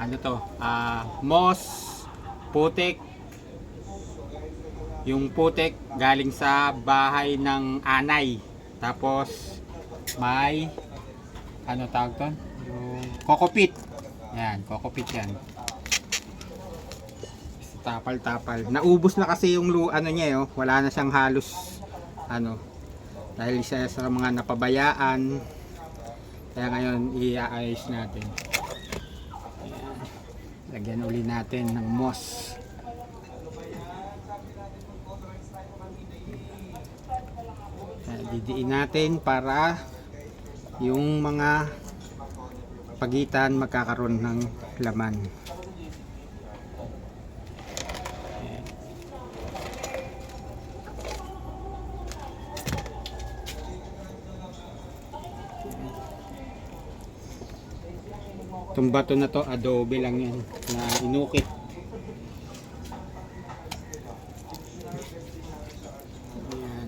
Ano to? Moss, putik. Yung putik galing sa bahay ng anay. Tapos may ano tawag to? Yung kokopit. Yan, kokopit yan. Tapal-tapal. Naubos na kasi yung ano niya, oh. Wala na siyang halos ano. Dahil isa sa mga napabayaan. Kaya ngayon iaayos natin. Ayan. Lagyan uli natin ng moss. Didiin natin para yung mga pagitan magkakaroon ng laman. Itong bato na to, adobe lang yan na inukit. Ayan.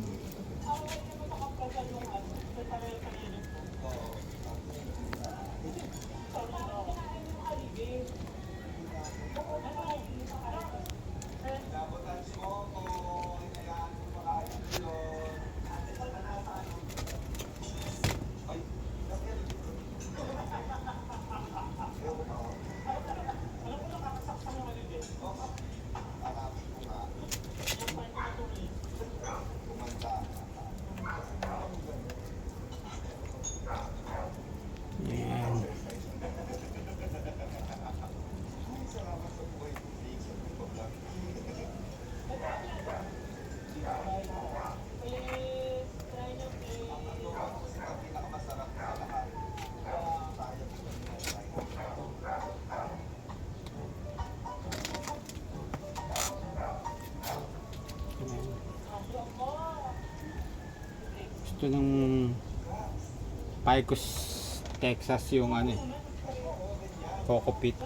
Gusto ng Picos, Texas yung ano, kokopit.